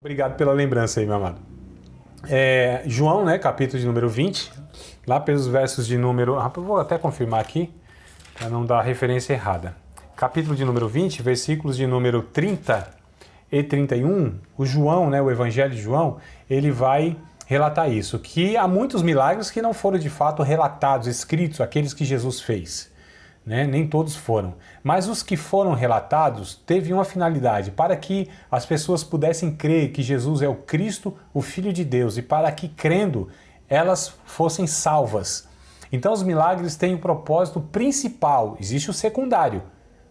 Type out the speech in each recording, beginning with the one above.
Obrigado pela lembrança aí, meu amado. João, né, capítulo de número 20, lá pelos versos de número... eu vou até confirmar aqui, para não dar a referência errada. Capítulo de número 20, versículos de número 30 e 31, o João, né, o Evangelho de João, ele vai relatar isso, que há muitos milagres que não foram de fato relatados, escritos, aqueles que Jesus fez. Né? Nem todos foram. Mas os que foram relatados teve uma finalidade, para que as pessoas pudessem crer que Jesus é o Cristo, o Filho de Deus, e para que, crendo, elas fossem salvas. Então os milagres têm o propósito principal, existe o secundário,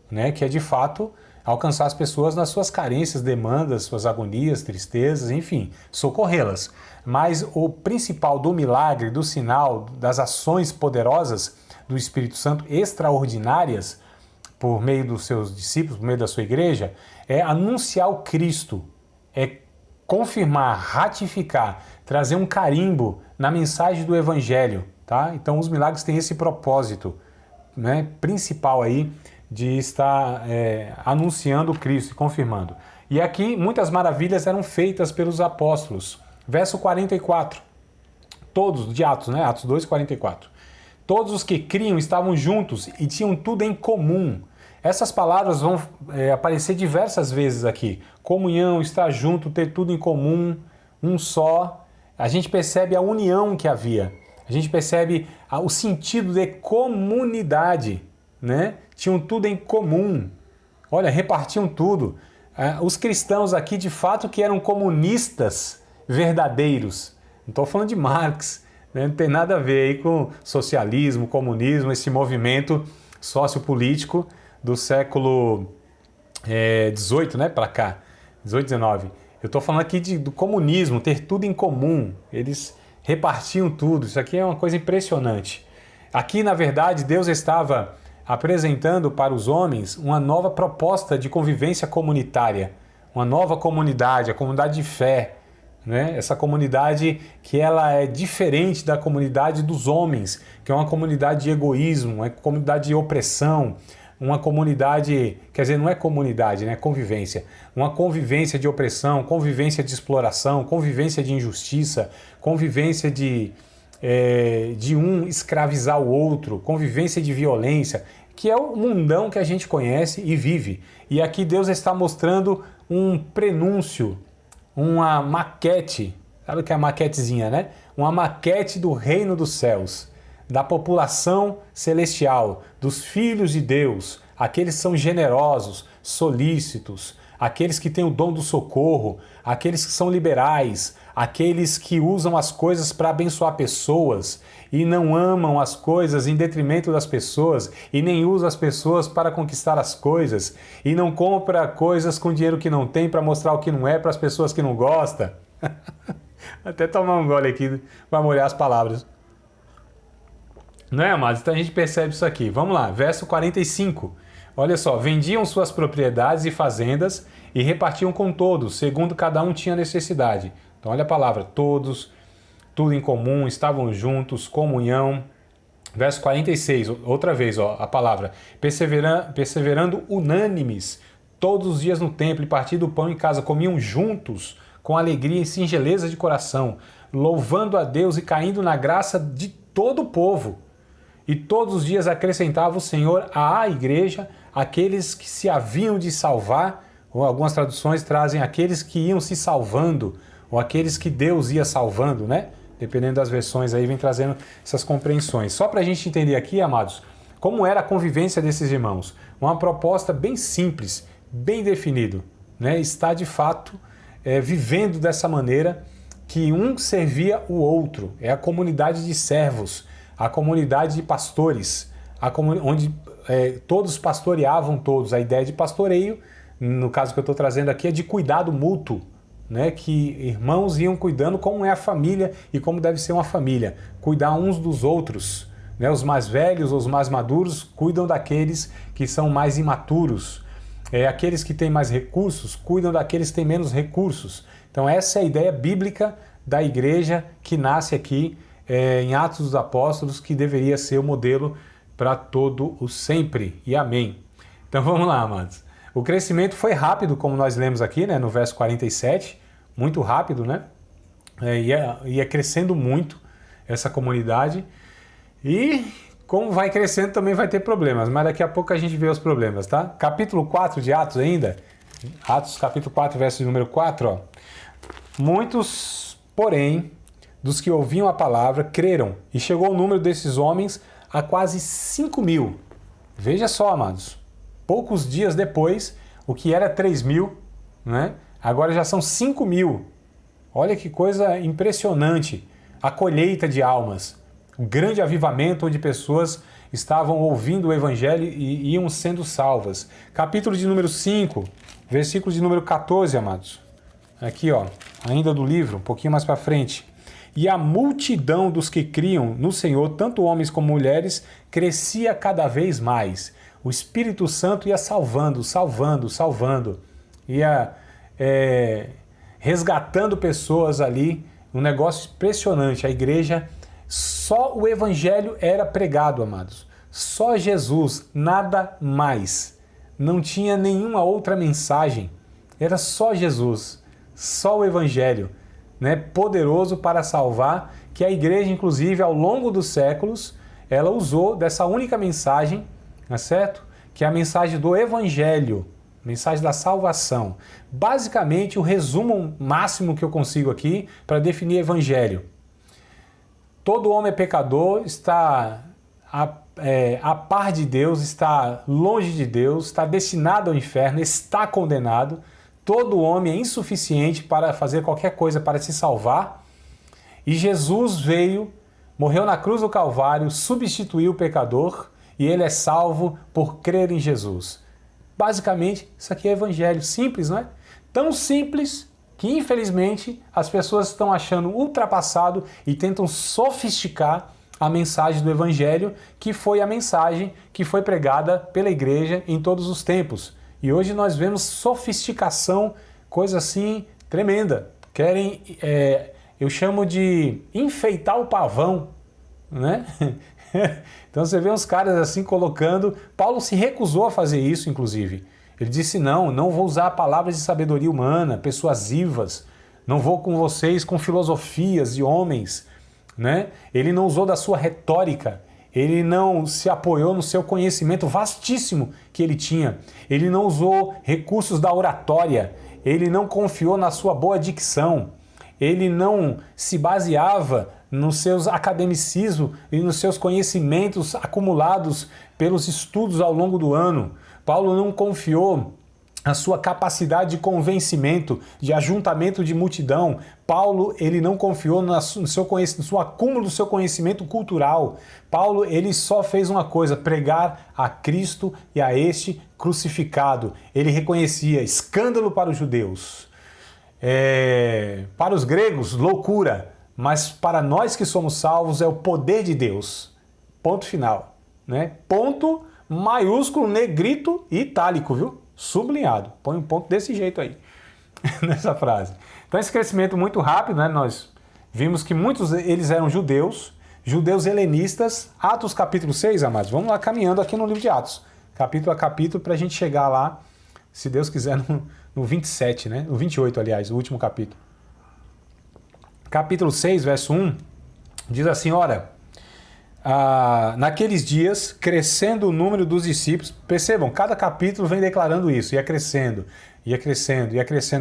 né? Que é de fato alcançar as pessoas nas suas carências, demandas, suas agonias, tristezas, enfim, socorrê-las. Mas o principal do milagre, do sinal, das ações poderosas do Espírito Santo extraordinárias por meio dos seus discípulos, por meio da sua igreja, é anunciar o Cristo, é confirmar, ratificar, trazer um carimbo na mensagem do Evangelho, tá? Então os milagres têm esse propósito, né, principal aí de estar anunciando o Cristo e confirmando. E aqui muitas maravilhas eram feitas pelos apóstolos. Verso 44, todos, de Atos, né? Atos 2, 44. Todos os que criam estavam juntos e tinham tudo em comum. Essas palavras vão aparecer diversas vezes aqui. Comunhão, estar junto, ter tudo em comum, um só. A gente percebe a união que havia. A gente percebe o sentido de comunidade, né? Tinham tudo em comum. Olha, repartiam tudo. Os cristãos aqui, de fato, que eram comunistas verdadeiros. Não estou falando de Marx, né? Não tem nada a ver aí com socialismo, comunismo, esse movimento sociopolítico do século XVIII, né, para cá, 18, 19. Eu estou falando aqui do comunismo, ter tudo em comum. Eles repartiam tudo. Isso aqui é uma coisa impressionante. Aqui, na verdade, Deus estava apresentando para os homens uma nova proposta de convivência comunitária, uma nova comunidade, a comunidade de fé, né? Essa comunidade que ela é diferente da comunidade dos homens, que é uma comunidade de egoísmo, uma comunidade de opressão, uma comunidade, quer dizer, não é comunidade, né? Convivência. Uma convivência de opressão, convivência de exploração, convivência de injustiça, convivência de um escravizar o outro, convivência de violência, que é o mundão que a gente conhece e vive. E aqui Deus está mostrando um prenúncio, uma maquete, sabe o que é a maquetezinha, né? Uma maquete do reino dos céus, da população celestial, dos filhos de Deus, aqueles que são generosos, solícitos, aqueles que têm o dom do socorro, aqueles que são liberais, aqueles que usam as coisas para abençoar pessoas e não amam as coisas em detrimento das pessoas e nem usam as pessoas para conquistar as coisas e não compra coisas com dinheiro que não tem para mostrar o que não é para as pessoas que não gostam. Até tomar um gole aqui para molhar as palavras. Não é, amados? Então a gente percebe isso aqui. Vamos lá, verso 45. Olha só, vendiam suas propriedades e fazendas e repartiam com todos, segundo cada um tinha necessidade. Então olha a palavra, todos, tudo em comum, estavam juntos, comunhão. Verso 46, outra vez, ó, a palavra, perseverando unânimes, todos os dias no templo e partindo o pão em casa, comiam juntos, com alegria e singeleza de coração, louvando a Deus e caindo na graça de todo o povo. E todos os dias acrescentava o Senhor à igreja aqueles que se haviam de salvar, ou algumas traduções trazem aqueles que iam se salvando, ou aqueles que Deus ia salvando, né? Dependendo das versões aí, vem trazendo essas compreensões. Só para a gente entender aqui, amados, como era a convivência desses irmãos. Uma proposta bem simples, bem definido, né? Está de fato vivendo dessa maneira que um servia o outro. É a comunidade de servos, a comunidade de pastores, onde todos pastoreavam todos. A ideia de pastoreio, no caso que eu estou trazendo aqui, é de cuidado mútuo, né? Que irmãos iam cuidando como é a família e como deve ser uma família. Cuidar uns dos outros, né? Os mais velhos, os mais maduros, cuidam daqueles que são mais imaturos. Aqueles que têm mais recursos, cuidam daqueles que têm menos recursos. Então essa é a ideia bíblica da igreja que nasce aqui em Atos dos Apóstolos, que deveria ser o modelo para todo o sempre. E amém. Então vamos lá, amados. O crescimento foi rápido, como nós lemos aqui, né, no verso 47. muito rápido, né? Ia crescendo muito essa comunidade. E como vai crescendo também vai ter problemas, mas daqui a pouco a gente vê os problemas, tá? Capítulo 4 de Atos ainda, Atos capítulo 4, verso número 4, ó. Muitos, porém, dos que ouviam a palavra, creram, e chegou o número desses homens a quase 5.000. Veja só, amados, poucos dias depois, o que era 3.000, né? Agora já são 5.000. Olha que coisa impressionante, a colheita de almas, um grande avivamento onde pessoas estavam ouvindo o evangelho e iam sendo salvas. Capítulo de número 5, versículo de número 14, amados. Aqui, ó, ainda do livro, um pouquinho mais para frente. E a multidão dos que criam no Senhor, tanto homens como mulheres, crescia cada vez mais. O Espírito Santo ia salvando, ia resgatando pessoas ali, um negócio impressionante. A igreja, só o evangelho era pregado, amados. Só Jesus, nada mais. Não tinha nenhuma outra mensagem. Era só Jesus, só o evangelho, né, poderoso para salvar, que a igreja, inclusive, ao longo dos séculos, ela usou dessa única mensagem, não é certo? Que é a mensagem do evangelho, mensagem da salvação. Basicamente, o resumo máximo que eu consigo aqui para definir evangelho. Todo homem é pecador, está a par de Deus, está longe de Deus, está destinado ao inferno, está condenado. Todo homem é insuficiente para fazer qualquer coisa para se salvar. E Jesus veio, morreu na cruz do Calvário, substituiu o pecador e ele é salvo por crer em Jesus. Basicamente, isso aqui é evangelho simples, não é? Tão simples que, infelizmente, as pessoas estão achando ultrapassado e tentam sofisticar a mensagem do evangelho, que foi a mensagem que foi pregada pela igreja em todos os tempos. E hoje nós vemos sofisticação, coisa assim tremenda. Querem, eu chamo de enfeitar o pavão, né? Então você vê uns caras assim colocando. Paulo se recusou a fazer isso, inclusive. Ele disse: não vou usar palavras de sabedoria humana, persuasivas, não vou com vocês com filosofias de homens, né? Ele não usou da sua retórica, ele não se apoiou no seu conhecimento vastíssimo que ele tinha, ele não usou recursos da oratória, ele não confiou na sua boa dicção, ele não se baseava nos seus academicismos e nos seus conhecimentos acumulados pelos estudos ao longo do ano. Paulo não confiou na sua capacidade de convencimento, de ajuntamento de multidão. Paulo, ele não confiou no acúmulo do seu conhecimento cultural. Paulo, ele só fez uma coisa: pregar a Cristo e a este crucificado. Ele reconhecia escândalo para os judeus, para os gregos, loucura, mas para nós que somos salvos é o poder de Deus. Ponto final, né? Ponto maiúsculo, negrito e itálico, viu? Sublinhado. Põe um ponto desse jeito aí, nessa frase. Então esse crescimento muito rápido, né? Nós vimos que muitos eles eram judeus helenistas. Atos capítulo 6, amados. Vamos lá caminhando aqui no livro de Atos, capítulo a capítulo, para a gente chegar lá, se Deus quiser, no 27, né? No 28, aliás, o último capítulo. Capítulo 6, verso 1, diz assim: ora, naqueles dias, crescendo o número dos discípulos, percebam, cada capítulo vem declarando isso, ia crescendo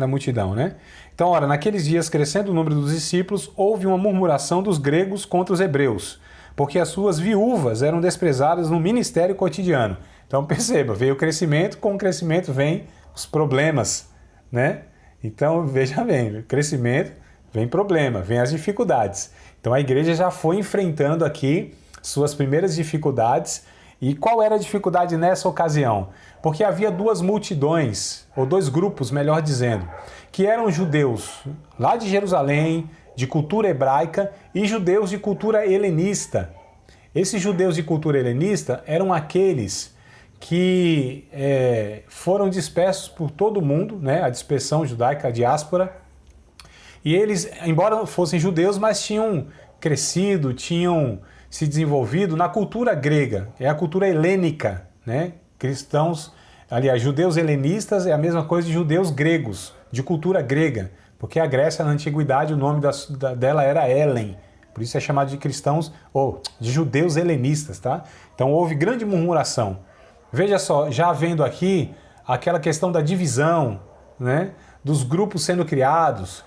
a multidão, né? Então, ora, naqueles dias, crescendo o número dos discípulos, houve uma murmuração dos gregos contra os hebreus, porque as suas viúvas eram desprezadas no ministério cotidiano. Então, perceba, veio o crescimento, com o crescimento vem os problemas, né? Então, veja bem, crescimento, vem problema, vem as dificuldades. Então, a igreja já foi enfrentando aqui suas primeiras dificuldades. E qual era a dificuldade nessa ocasião? Porque havia duas multidões, ou dois grupos, melhor dizendo, que eram judeus lá de Jerusalém, de cultura hebraica, e judeus de cultura helenista. Esses judeus de cultura helenista eram aqueles que foram dispersos por todo o mundo, né? A dispersão judaica, a diáspora. E eles, embora fossem judeus, mas tinham crescido, tinham se desenvolvido na cultura grega, é a cultura helênica, né? Cristãos, aliás, judeus helenistas é a mesma coisa de judeus gregos, de cultura grega, Porque a Grécia, na antiguidade, o nome dela era Helen. Por isso é chamado de cristãos, ou de judeus helenistas, tá? Então houve grande murmuração. Veja só, já vendo aqui aquela questão da divisão, né? Dos grupos sendo criados,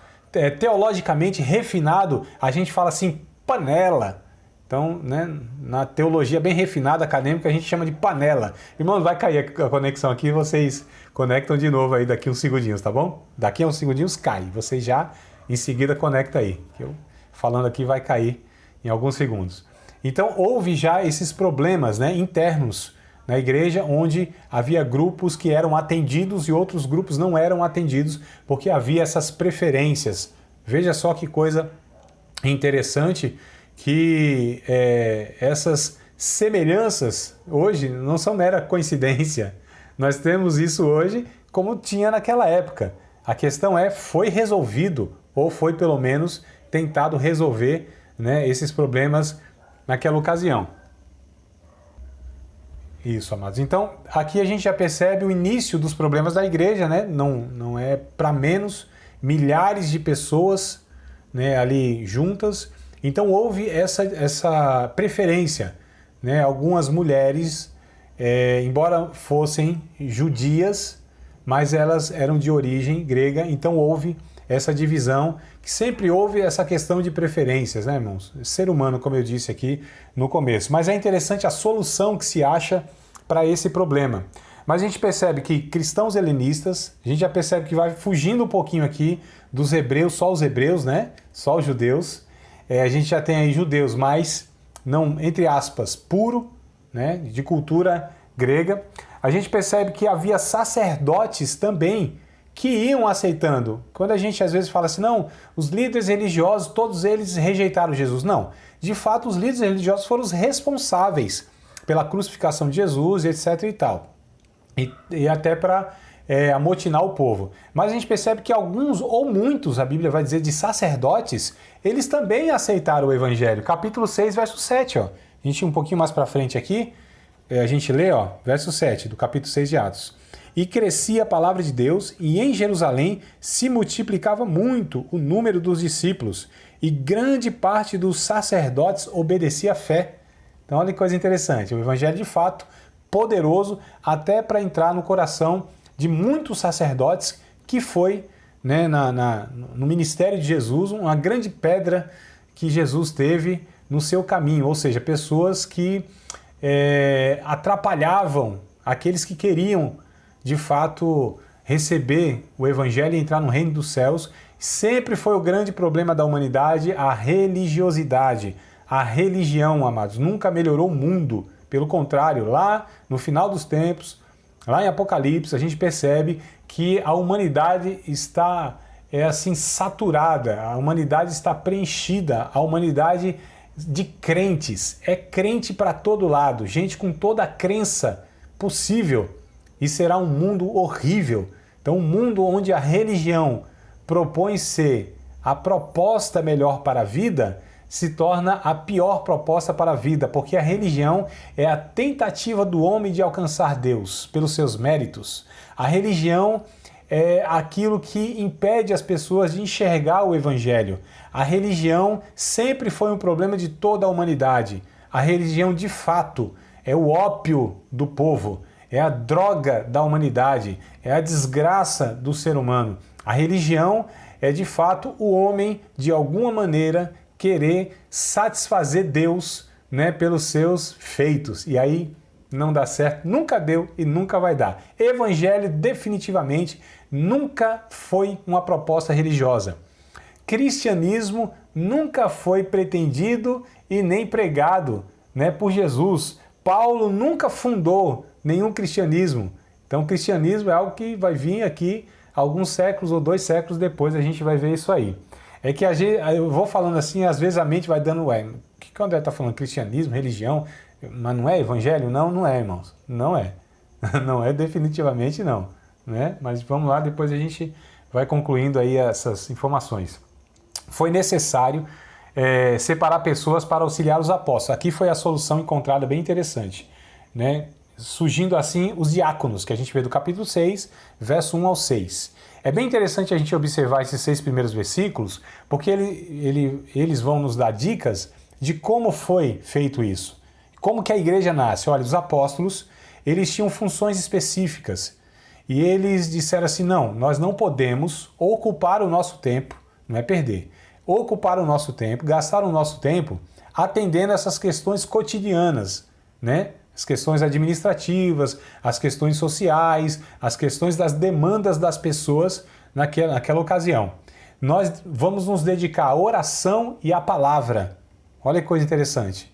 teologicamente refinado, a gente fala assim, panela. Então, né, na teologia bem refinada, acadêmica, a gente chama de panela. Irmãos, vai cair a conexão aqui, vocês conectam de novo aí daqui uns segundinhos, tá bom? Daqui a uns segundinhos cai, vocês já em seguida conectam aí. Que eu falando aqui vai cair em alguns segundos. Então, houve já esses problemas, né, internos na igreja, onde havia grupos que eram atendidos e outros grupos não eram atendidos, porque havia essas preferências. Veja só que coisa interessante, que essas semelhanças hoje não são mera coincidência. Nós temos isso hoje como tinha naquela época. A questão é, foi resolvido, ou foi pelo menos tentado resolver, né, esses problemas naquela ocasião. Isso, amados. Então, aqui a gente já percebe o início dos problemas da igreja, né? Não é para menos, milhares de pessoas, né, ali juntas. Então, houve essa preferência, né? Algumas mulheres, embora fossem judias, mas elas eram de origem grega, então houve essa divisão, que sempre houve essa questão de preferências, né, irmãos? Ser humano, como eu disse aqui no começo. Mas é interessante a solução que se acha para esse problema. Mas a gente percebe que cristãos helenistas, a gente já percebe que vai fugindo um pouquinho aqui dos hebreus, só os hebreus, né? Só os judeus. A gente já tem aí judeus mais, não, entre aspas, puro, né? De cultura grega. A gente percebe que havia sacerdotes também que iam aceitando. Quando a gente às vezes fala assim, não, os líderes religiosos, todos eles rejeitaram Jesus. Não, de fato os líderes religiosos foram os responsáveis pela crucificação de Jesus, etc e tal. E até para amotinar o povo. Mas a gente percebe que alguns, ou muitos, a Bíblia vai dizer, de sacerdotes, eles também aceitaram o Evangelho. Capítulo 6, verso 7, ó. A gente um pouquinho mais para frente aqui, a gente lê, ó, verso 7 do capítulo 6 de Atos. E crescia a palavra de Deus, e em Jerusalém se multiplicava muito o número dos discípulos, e grande parte dos sacerdotes obedecia à fé. Então, olha que coisa interessante, o evangelho de fato poderoso até para entrar no coração de muitos sacerdotes, que foi, né, no ministério de Jesus, uma grande pedra que Jesus teve no seu caminho, ou seja, pessoas que atrapalhavam aqueles que queriam de fato receber o evangelho e entrar no reino dos céus. Sempre foi o grande problema da humanidade, a religiosidade, a religião, amados. Nunca melhorou o mundo. Pelo contrário, lá no final dos tempos, lá em Apocalipse, a gente percebe que a humanidade está assim saturada, a humanidade está preenchida, a humanidade de crentes, é crente para todo lado, gente com toda a crença possível. E será um mundo horrível. Então, um mundo onde a religião propõe ser a proposta melhor para a vida, se torna a pior proposta para a vida, porque a religião é a tentativa do homem de alcançar Deus pelos seus méritos. A religião é aquilo que impede as pessoas de enxergar o Evangelho. A religião sempre foi um problema de toda a humanidade. A religião, de fato, é o ópio do povo. É a droga da humanidade, é a desgraça do ser humano. A religião é, de fato, o homem, de alguma maneira, querer satisfazer Deus, né, pelos seus feitos. E aí não dá certo, nunca deu e nunca vai dar. Evangelho, definitivamente, nunca foi uma proposta religiosa. Cristianismo nunca foi pretendido e nem pregado, né, por Jesus. Paulo nunca fundou nenhum cristianismo. Então, o cristianismo é algo que vai vir aqui alguns séculos ou 2 séculos depois, a gente vai ver isso aí. É que eu vou falando assim, às vezes a mente vai dando, o que o André está falando? Cristianismo, religião, mas não é evangelho? Não, não é, irmãos. Não é. Não é, definitivamente não. Né? Mas vamos lá, depois a gente vai concluindo aí essas informações. Foi necessário separar pessoas para auxiliar os apóstolos. Aqui foi a solução encontrada bem interessante, né? surgindo assim os diáconos, que a gente vê do capítulo 6, verso 1 ao 6. É bem interessante a gente observar esses 6 primeiros versículos, porque eles vão nos dar dicas de como foi feito isso. Como que a igreja nasce? Olha, os apóstolos, eles tinham funções específicas. E eles disseram assim, não, nós não podemos ocupar o nosso tempo, não é perder, ocupar o nosso tempo, gastar o nosso tempo atendendo essas questões cotidianas, né? As questões administrativas, as questões sociais, as questões das demandas das pessoas naquela ocasião. Nós vamos nos dedicar à oração e à palavra. Olha que coisa interessante.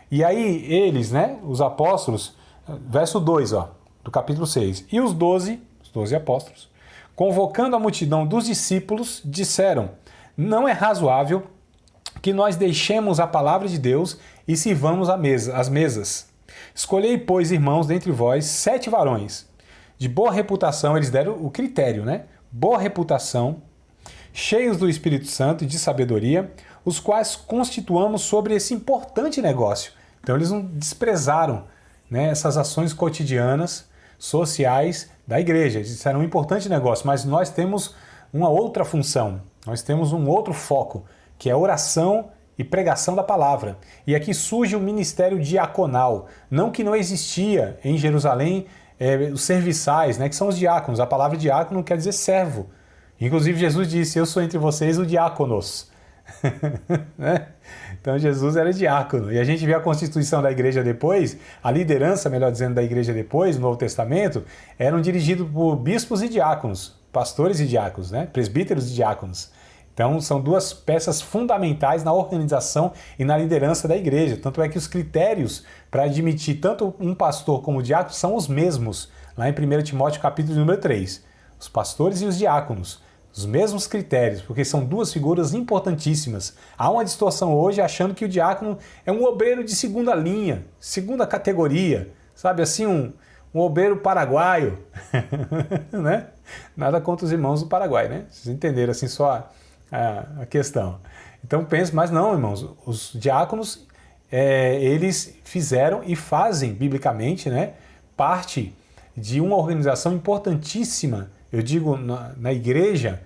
E aí eles, né, os apóstolos, verso 2, ó, do capítulo 6. E os 12 apóstolos, convocando a multidão dos discípulos, disseram, não é razoável que nós deixemos a palavra de Deus e sirvamos as mesas. Escolhei, pois, irmãos, dentre vós, 7 varões, de boa reputação, eles deram o critério, né? Boa reputação, cheios do Espírito Santo e de sabedoria, os quais constituamos sobre esse importante negócio. Então eles não desprezaram, né, essas ações cotidianas, sociais da igreja. Eles disseram um importante negócio, mas nós temos uma outra função, nós temos um outro foco, que é oração e pregação da palavra. E aqui surge o ministério diaconal. Não que não existia em Jerusalém os serviçais, né, que são os diáconos. A palavra diácono quer dizer servo. Inclusive Jesus disse, eu sou entre vocês o diáconos. Né? Então Jesus era diácono. E a gente vê a constituição da igreja depois, a liderança, melhor dizendo, da igreja depois, no Novo Testamento, eram dirigidos por bispos e diáconos, pastores e diáconos, né? Presbíteros e diáconos. Então são 2 peças fundamentais na organização e na liderança da igreja. Tanto é que os critérios para admitir tanto um pastor como o diácono são os mesmos, lá em 1 Timóteo capítulo número 3. Os pastores e os diáconos. Os mesmos critérios, porque são 2 figuras importantíssimas. Há uma distorção hoje achando que o diácono é um obreiro de segunda linha, segunda categoria, sabe assim, um obreiro paraguaio, né? Nada contra os irmãos do Paraguai, né? Vocês entenderam assim só a questão. Então pense, mas não, irmãos, os diáconos, eles fizeram e fazem, biblicamente, né, parte de uma organização importantíssima, eu digo, na igreja,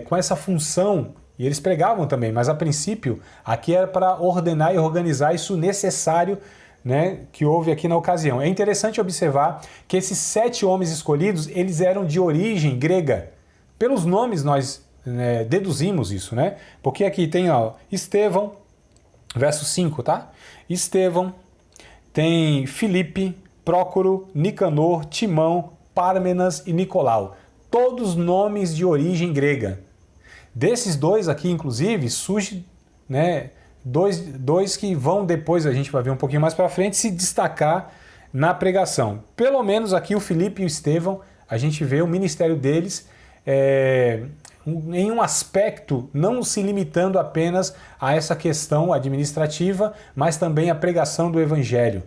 com essa função, e eles pregavam também, mas a princípio, aqui era para ordenar e organizar isso necessário, né, que houve aqui na ocasião. É interessante observar que esses 7 homens escolhidos, eles eram de origem grega. Pelos nomes nós deduzimos isso, né? Porque aqui tem, ó, Estevão, verso 5, tá? Estevão, tem Filipe, Prócoro, Nicanor, Timão, Pármenas e Nicolau. Todos nomes de origem grega. Desses 2 aqui, inclusive, surge, né, dois que vão depois, a gente vai ver um pouquinho mais para frente, se destacar na pregação. Pelo menos aqui o Filipe e o Estevão, a gente vê o ministério deles em um aspecto, não se limitando apenas a essa questão administrativa, mas também a pregação do evangelho.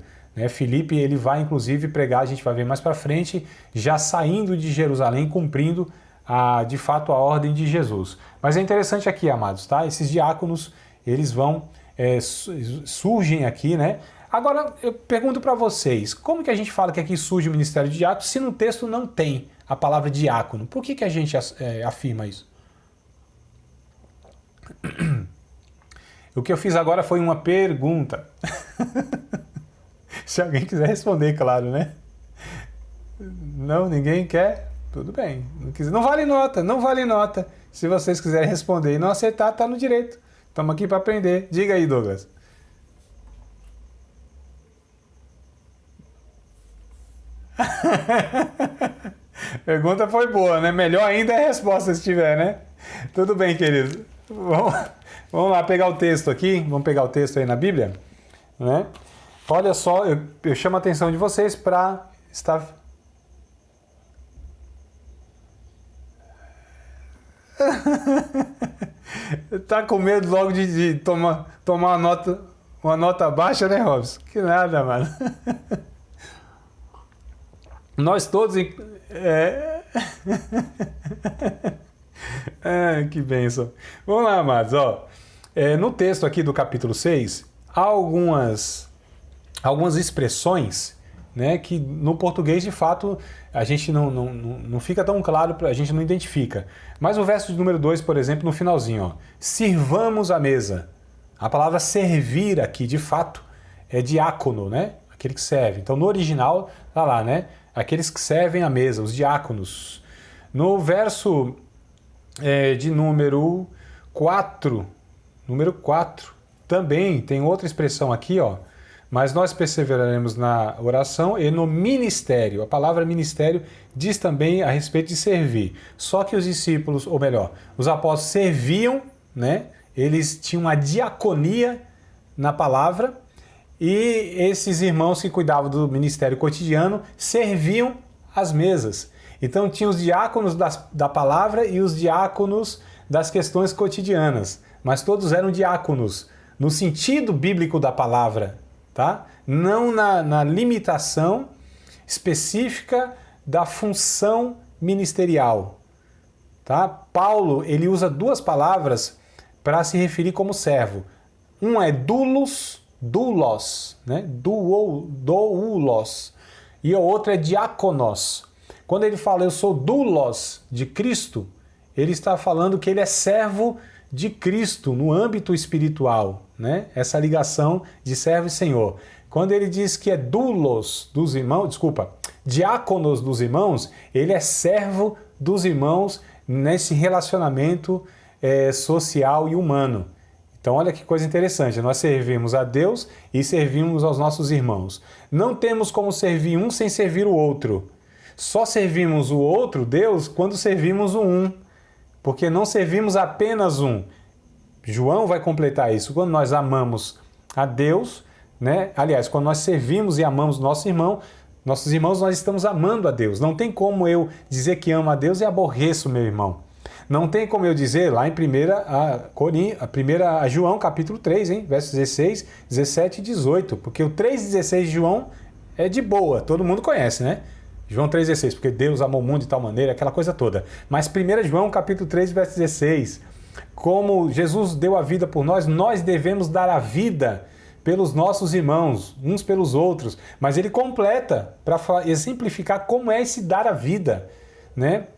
Filipe, ele vai inclusive pregar, a gente vai ver mais para frente, já saindo de Jerusalém, cumprindo de fato a ordem de Jesus. Mas é interessante aqui, amados, tá? Esses diáconos, eles vão, surgem aqui, né? Agora, eu pergunto para vocês, como que a gente fala que aqui surge o ministério de diácono se no texto não tem a palavra diácono? Por que a gente afirma isso? O que eu fiz agora foi uma pergunta. Se alguém quiser responder, claro, né? Não, ninguém quer? Tudo bem. Não vale nota, não vale nota. Se vocês quiserem responder e não acertar, tá no direito. Estamos aqui para aprender. Diga aí, Douglas. Pergunta foi boa, né? Melhor ainda é a resposta se tiver, né? Tudo bem, querido. Vamos lá pegar o texto aqui. Vamos pegar o texto aí na Bíblia, né? Olha só, eu chamo a atenção de vocês para estar... Tá com medo logo de tomar uma nota baixa, né, Robson? Que nada, mano. Nós todos... que bênção. Vamos lá, amados. Ó, no texto aqui do capítulo 6, há algumas expressões né, que no português, de fato, a gente não fica tão claro, a gente não identifica. Mas o verso de número 2, por exemplo, no finalzinho, ó, sirvamos a mesa. A palavra servir aqui, de fato, é diácono, né? Aquele que serve. Então, no original, tá lá, né? Aqueles que servem a mesa, os diáconos. No verso de número 4, também tem outra expressão aqui, ó. Mas nós perseveraremos na oração e no ministério. A palavra ministério diz também a respeito de servir. Só que os discípulos, ou melhor, os apóstolos serviam, né? Eles tinham a diaconia na palavra e esses irmãos que cuidavam do ministério cotidiano serviam as mesas. Então tinha os diáconos da palavra e os diáconos das questões cotidianas. Mas todos eram diáconos no sentido bíblico da palavra, tá? Não na limitação específica da função ministerial, tá? Paulo, ele usa duas palavras para se referir como servo. Um é doulos, né? Doulos, e o outro é diáconos. Quando ele fala eu sou doulos de Cristo, ele está falando que ele é servo de Cristo no âmbito espiritual, né? Essa ligação de servo e senhor. Quando ele diz que é doulos dos irmãos, diáconos dos irmãos, ele é servo dos irmãos nesse relacionamento social e humano. Então olha que coisa interessante, nós servimos a Deus e servimos aos nossos irmãos. Não temos como servir um sem servir o outro. Só servimos o outro, Deus, quando servimos o um. Porque não servimos apenas um. João vai completar isso. Quando nós amamos a Deus, né? Aliás, quando nós servimos e amamos nossos irmãos, nós estamos amando a Deus. Não tem como eu dizer que amo a Deus e aborreço meu irmão. Não tem como eu dizer lá em 1 João capítulo 3, hein? Versos 16, 17 e 18. Porque o 3,16 de João é de boa, todo mundo conhece, né? João 3,16, porque Deus amou o mundo de tal maneira, aquela coisa toda. Mas 1 João capítulo 3, verso 16, como Jesus deu a vida por nós, nós devemos dar a vida pelos nossos irmãos, uns pelos outros. Mas ele completa para exemplificar como é esse dar a vida, né?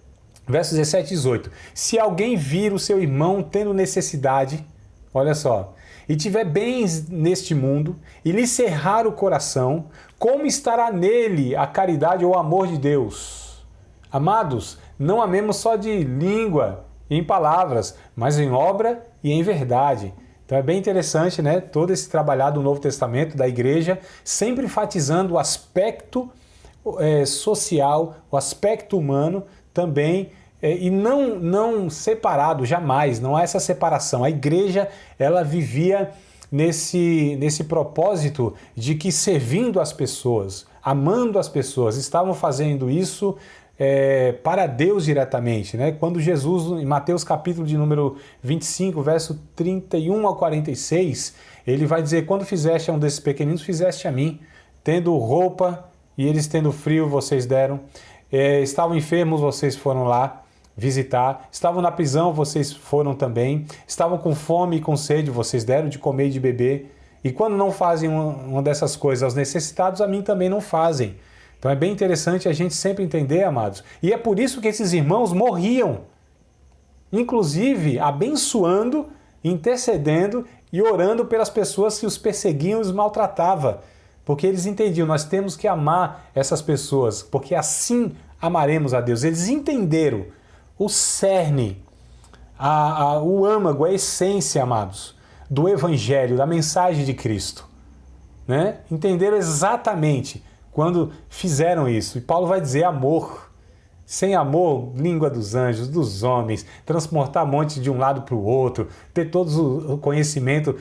Versos 17 e 18. Se alguém vir o seu irmão tendo necessidade, olha só, e tiver bens neste mundo, e lhe cerrar o coração, como estará nele a caridade ou o amor de Deus? Amados, não amemos só de língua e em palavras, mas em obra e em verdade. Então é bem interessante, né? Todo esse trabalhar do Novo Testamento, da igreja, sempre enfatizando o aspecto social, o aspecto humano também, e não separado, jamais, não há essa separação. A igreja, ela vivia nesse propósito de que servindo as pessoas, amando as pessoas, estavam fazendo isso para Deus diretamente, né? Quando Jesus, em Mateus capítulo de número 25, verso 31 ao 46, ele vai dizer, quando fizeste a um desses pequeninos, fizeste a mim, tendo roupa e eles tendo frio, vocês deram, estavam enfermos, vocês foram lá visitar, estavam na prisão, vocês foram também, estavam com fome e com sede, vocês deram de comer e de beber, e quando não fazem uma dessas coisas aos necessitados, a mim também não fazem. Então é bem interessante a gente sempre entender, amados, e é por isso que esses irmãos morriam, inclusive abençoando, intercedendo e orando pelas pessoas que os perseguiam e os maltratavam, porque eles entendiam, nós temos que amar essas pessoas, porque assim amaremos a Deus. Eles entenderam o cerne, o âmago, a essência, amados, do Evangelho, da mensagem de Cristo, né? Entenderam exatamente quando fizeram isso. E Paulo vai dizer amor. Sem amor, língua dos anjos, dos homens, transportar montes de um lado para o outro, ter todo o conhecimento,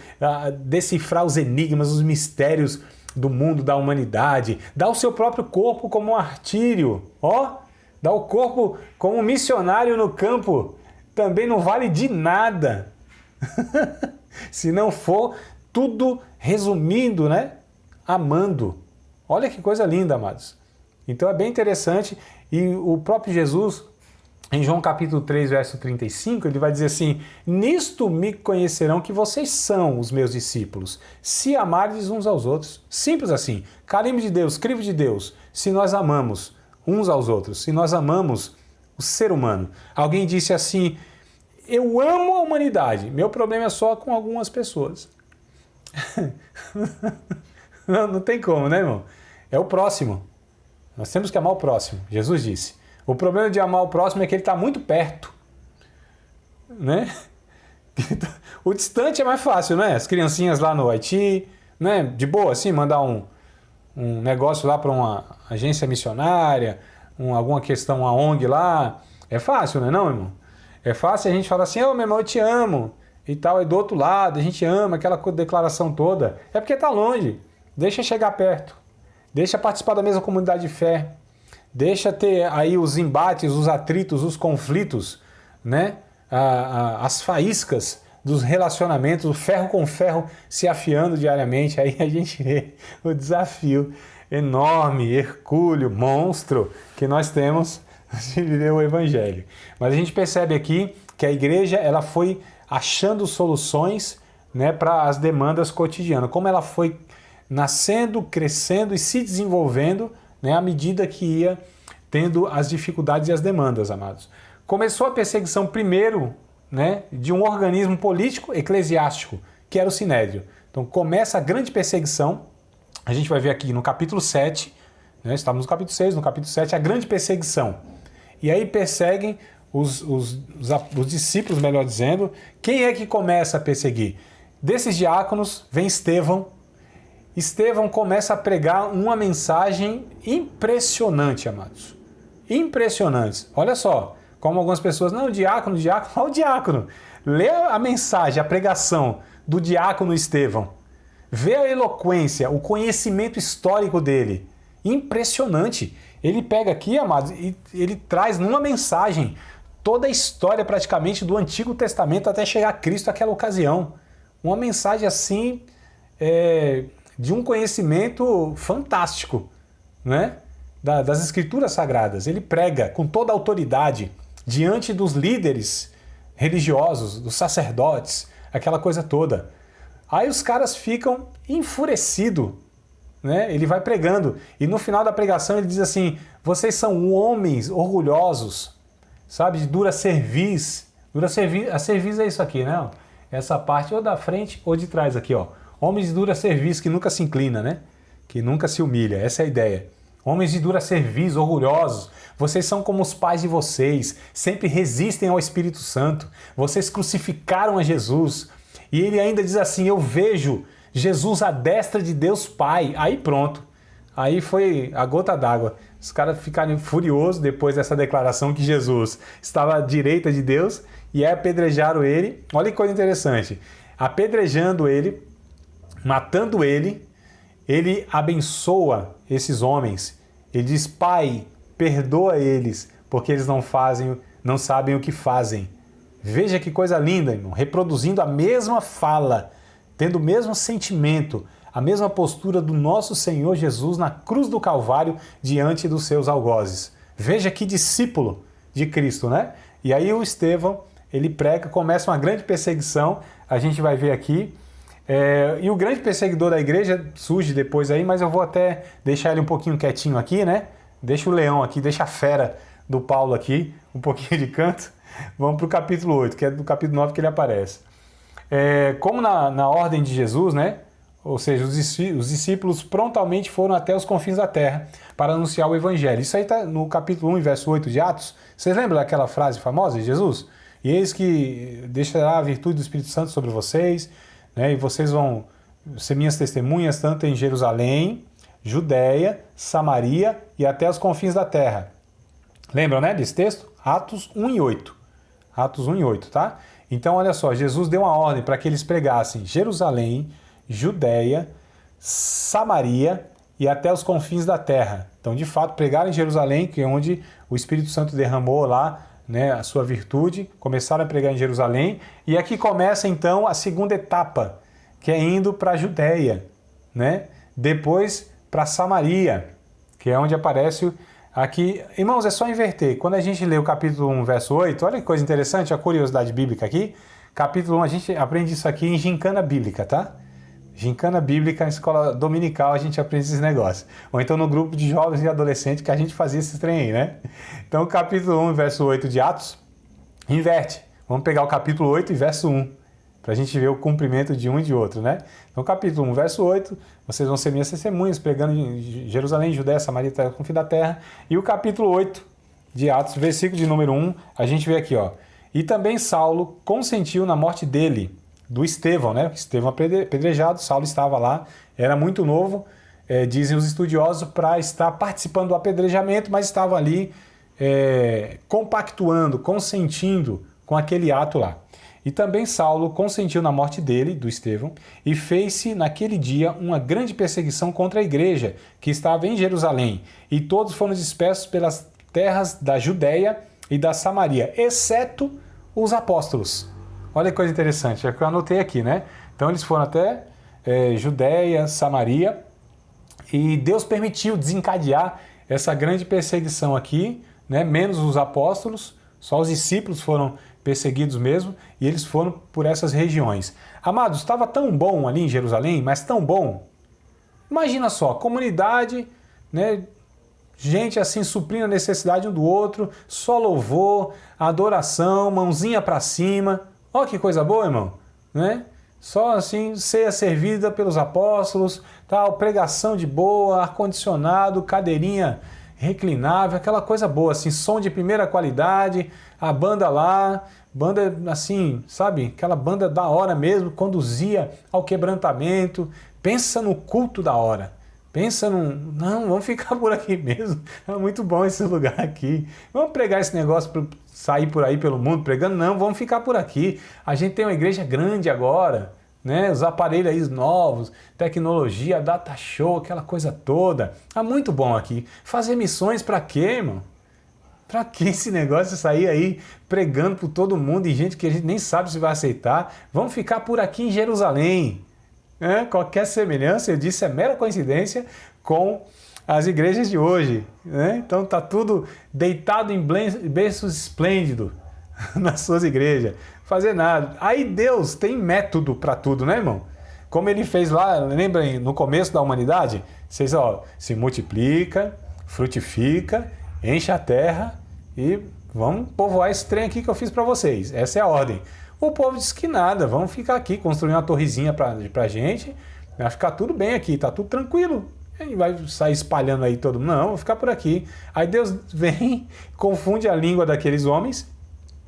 decifrar os enigmas, os mistérios do mundo, da humanidade, dar o seu próprio corpo como um martírio, dar o corpo como um missionário no campo, também não vale de nada. Se não for tudo resumindo, né? Amando. Olha que coisa linda, amados. Então é bem interessante, e o próprio Jesus, Em João capítulo 3, verso 35, ele vai dizer assim: nisto me conhecerão que vocês são os meus discípulos, se amardes uns aos outros. Simples assim. Carimbo de Deus, crivo de Deus, se nós amamos uns aos outros, se nós amamos o ser humano. Alguém disse assim: eu amo a humanidade, meu problema é só com algumas pessoas. Não tem como, né, irmão? É o próximo. Nós temos que amar o próximo, Jesus disse. O problema de amar o próximo é que ele está muito perto, né? O distante é mais fácil, né? As criancinhas lá no Haiti, né? De boa, assim, mandar um negócio lá para uma agência missionária, alguma questão, uma ONG lá, é fácil, né, não, irmão? É fácil a gente falar assim: ô, meu irmão, eu te amo, e tal, e do outro lado, a gente ama, aquela declaração toda. É porque está longe, deixa chegar perto, deixa participar da mesma comunidade de fé. Deixa ter aí os embates, os atritos, os conflitos, né? As faíscas dos relacionamentos, o ferro com ferro se afiando diariamente. Aí a gente vê o desafio enorme, hercúleo, monstro que nós temos de viver o Evangelho. Mas a gente percebe aqui que a igreja ela foi achando soluções, né, para as demandas cotidianas. Como ela foi nascendo, crescendo e se desenvolvendo, né, à medida que ia tendo as dificuldades e as demandas, amados. Começou a perseguição primeiro, né, de um organismo político eclesiástico, que era o Sinédrio. Então começa a grande perseguição, a gente vai ver aqui no capítulo 7, né, estamos no capítulo 6, no capítulo 7, a grande perseguição. E aí perseguem os discípulos, melhor dizendo. Quem é que começa a perseguir? Desses diáconos vem Estevão. Estevão começa a pregar uma mensagem impressionante, amados. Impressionante. Olha só, como algumas pessoas, não, diácono, olha o diácono. Lê a mensagem, a pregação do diácono Estevão. Vê a eloquência, o conhecimento histórico dele. Impressionante. Ele pega aqui, amados, e ele traz numa mensagem toda a história praticamente do Antigo Testamento até chegar a Cristo naquela ocasião. Uma mensagem assim, de um conhecimento fantástico, né? Das Escrituras Sagradas. Ele prega com toda a autoridade diante dos líderes religiosos, dos sacerdotes, aquela coisa toda. Aí os caras ficam enfurecidos, né? Ele vai pregando e no final da pregação ele diz assim: vocês são homens orgulhosos, sabe, de dura cerviz. A cerviz é isso aqui, né? Essa parte ou da frente ou de trás aqui, ó. Homens de dura cerviz que nunca se inclina, né? Que nunca se humilha. Essa é a ideia. Homens de dura cerviz, orgulhosos. Vocês são como os pais de vocês. Sempre resistem ao Espírito Santo. Vocês crucificaram a Jesus. E ele ainda diz assim: eu vejo Jesus à destra de Deus Pai. Aí pronto. Aí foi a gota d'água. Os caras ficaram furiosos depois dessa declaração que Jesus estava à direita de Deus. E aí apedrejaram ele. Olha que coisa interessante. Apedrejando ele, matando ele, ele abençoa esses homens. Ele diz: Pai, perdoa eles, porque eles não sabem o que fazem. Veja que coisa linda, irmão. Reproduzindo a mesma fala, tendo o mesmo sentimento, a mesma postura do nosso Senhor Jesus na cruz do Calvário diante dos seus algozes. Veja que discípulo de Cristo, né? E aí o Estevão, ele prega, começa uma grande perseguição, a gente vai ver aqui. E o grande perseguidor da igreja surge depois aí, mas eu vou até deixar ele um pouquinho quietinho aqui, né? Deixa o leão aqui, deixa a fera do Paulo aqui, um pouquinho de canto. Vamos para o capítulo 8, que é do capítulo 9 que ele aparece. Como na ordem de Jesus, né? Ou seja, os discípulos prontamente foram até os confins da terra para anunciar o evangelho. Isso aí está no capítulo 1, verso 8 de Atos. Vocês lembram daquela frase famosa de Jesus? E eis que deixará a virtude do Espírito Santo sobre vocês, né? E vocês vão ser minhas testemunhas tanto em Jerusalém, Judéia, Samaria e até os confins da terra. Lembram, né, desse texto? Atos 1 e 8. Atos 1 e 8, tá? Então, olha só, Jesus deu uma ordem para que eles pregassem Jerusalém, Judéia, Samaria e até os confins da terra. Então, de fato, pregaram em Jerusalém, que é onde o Espírito Santo derramou lá, né, a sua virtude, começaram a pregar em Jerusalém, e aqui começa então a segunda etapa, que é indo para a Judéia, né? Depois para Samaria, que é onde aparece Aqui, irmãos, é só inverter. Quando a gente lê o capítulo 1, verso 8, olha que coisa interessante, a curiosidade bíblica aqui. Capítulo 1, a gente aprende isso aqui em gincana bíblica, tá? Gincana bíblica, na escola dominical, a gente aprende esses negócios. Ou então no grupo de jovens e adolescentes que a gente fazia esse trem aí, né? Então, capítulo 1, verso 8 de Atos, inverte. Vamos pegar o capítulo 8 e verso 1, para a gente ver o cumprimento de um e de outro, né? Então, capítulo 1, verso 8, vocês vão ser minhas testemunhas, pregando em Jerusalém, Judéia, Samaria, até o fim da terra. E o capítulo 8 de Atos, versículo de número 1, a gente vê aqui, ó. E também Saulo consentiu na morte dele, do Estevão, né? Estevão apedrejado, Saulo estava lá, era muito novo, dizem os estudiosos, para estar participando do apedrejamento, mas estava ali compactuando, consentindo com aquele ato lá. E também Saulo consentiu na morte dele, do Estevão, e fez-se naquele dia uma grande perseguição contra a igreja que estava em Jerusalém, e todos foram dispersos pelas terras da Judéia e da Samaria, exceto os apóstolos. Olha que coisa interessante, é o que eu anotei aqui, né? Então eles foram até Judéia, Samaria, e Deus permitiu desencadear essa grande perseguição aqui, né? Menos os apóstolos, só os discípulos foram perseguidos mesmo, e eles foram por essas regiões. Amados, estava tão bom ali em Jerusalém, mas tão bom. Imagina só, comunidade, né? Gente assim suprindo a necessidade um do outro, só louvor, adoração, mãozinha para cima. Olha que coisa boa, irmão, né? Só assim, ceia servida pelos apóstolos, tal, pregação de boa, ar-condicionado, cadeirinha reclinável, aquela coisa boa, assim, som de primeira qualidade, a banda lá, banda assim, sabe? Aquela banda da hora mesmo, conduzia ao quebrantamento. Pensa no culto da hora. Pensa não, vamos ficar por aqui mesmo. É muito bom esse lugar aqui. Vamos pregar esse negócio para sair por aí pelo mundo pregando? Não, vamos ficar por aqui. A gente tem uma igreja grande agora, né? Os aparelhos aí novos, tecnologia, data show, aquela coisa toda. É muito bom aqui. Fazer missões para quê, irmão? Para que esse negócio de sair aí pregando por todo mundo e gente que a gente nem sabe se vai aceitar? Vamos ficar por aqui em Jerusalém. Qualquer semelhança, eu disse, é mera coincidência com as igrejas de hoje, né? Então tá tudo deitado em berços esplêndidos nas suas igrejas, fazer nada. Aí Deus tem método para tudo, né, irmão? Como ele fez lá, lembrem, no começo da humanidade, vocês, ó, se multiplica, frutifica, enche a terra e vamos povoar esse trem aqui que eu fiz para vocês. Essa é a ordem. O povo disse que nada, vamos ficar aqui, construir uma torrezinha pra gente, vai ficar tudo bem aqui, tá tudo tranquilo. E vai sair espalhando aí todo mundo, não, vou ficar por aqui. Aí Deus vem, confunde a língua daqueles homens,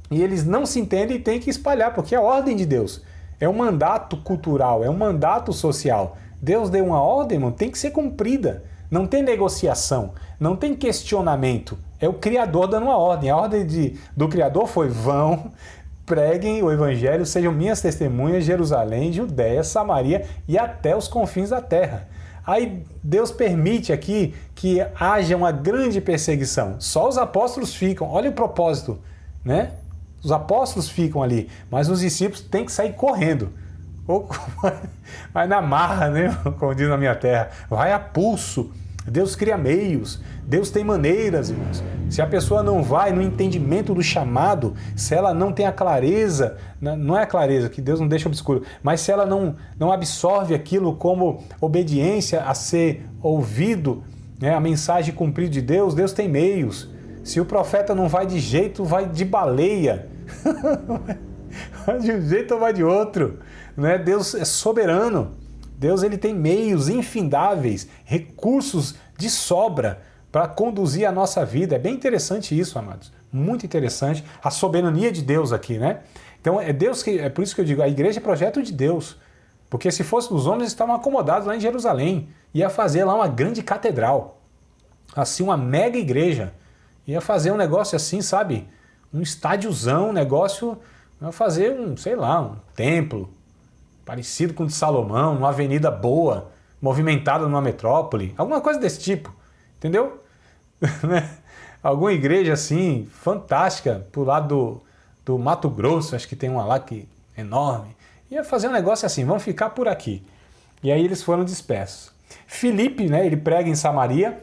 e eles não se entendem e tem que espalhar, porque é a ordem de Deus. É um mandato cultural, é um mandato social. Deus deu uma ordem, irmão, tem que ser cumprida. Não tem negociação, não tem questionamento. É o Criador dando uma ordem. A ordem do Criador foi: vão, preguem o Evangelho, sejam minhas testemunhas, Jerusalém, Judéia, Samaria e até os confins da terra. Aí Deus permite aqui que haja uma grande perseguição. Só os apóstolos ficam. Olha o propósito, né? Os apóstolos ficam ali, mas os discípulos têm que sair correndo. Ou vai na marra, né? Como diz na minha terra. Vai a pulso. Deus cria meios, Deus tem maneiras, irmãos. Se a pessoa não vai no entendimento do chamado, se ela não tem a clareza, não é a clareza, que Deus não deixa obscuro, mas se ela não absorve aquilo como obediência a ser ouvido, né, a mensagem cumprida de Deus, Deus tem meios. Se o profeta não vai de jeito, vai de baleia. Vai de um jeito ou vai de outro. Né? Deus é soberano. Deus ele tem meios infindáveis, recursos de sobra para conduzir a nossa vida. É bem interessante isso, amados. Muito interessante. A soberania de Deus aqui, né? Então é Deus que, é por isso que eu digo, a igreja é projeto de Deus. Porque se fosse os homens, estavam acomodados lá em Jerusalém. Ia fazer lá uma grande catedral. Assim, uma mega igreja. Ia fazer um negócio assim, sabe? Um estádiozão, um negócio... Ia fazer sei lá, um templo. Parecido com o de Salomão, uma avenida boa, movimentada numa metrópole, alguma coisa desse tipo, entendeu? Alguma igreja assim, fantástica, pro lado do Mato Grosso, acho que tem uma lá que é enorme. Ia fazer um negócio assim, vamos ficar por aqui. E aí eles foram dispersos. Filipe, né, ele prega em Samaria,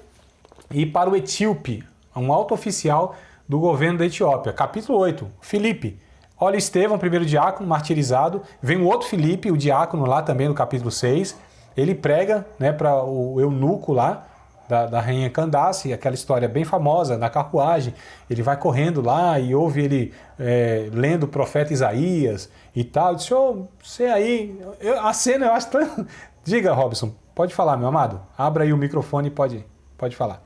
e para o etíope, um alto oficial do governo da Etiópia. Capítulo 8, Filipe. Olha Estevão, primeiro diácono, martirizado. Vem o outro Filipe, o diácono lá também no capítulo 6. Ele prega, né, para o eunuco lá, da rainha Candace, aquela história bem famosa, na carruagem. Ele vai correndo lá e ouve ele lendo o profeta Isaías e tal. Disse, você aí... a cena eu acho tão... Diga, Robson, pode falar, meu amado. Abra aí o microfone e pode falar.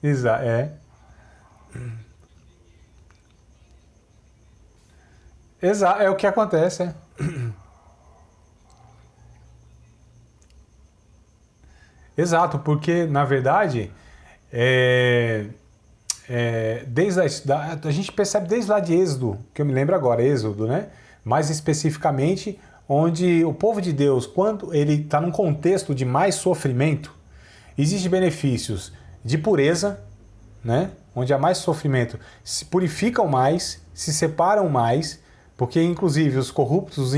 Exato, é o que acontece, Exato, porque, na verdade, a gente percebe desde lá de Êxodo, que eu me lembro agora, Êxodo, né? Mais especificamente, onde o povo de Deus, quando ele está num contexto de mais sofrimento, existem benefícios de pureza, né? Onde há mais sofrimento, se purificam mais, se separam mais, porque inclusive os corruptos, os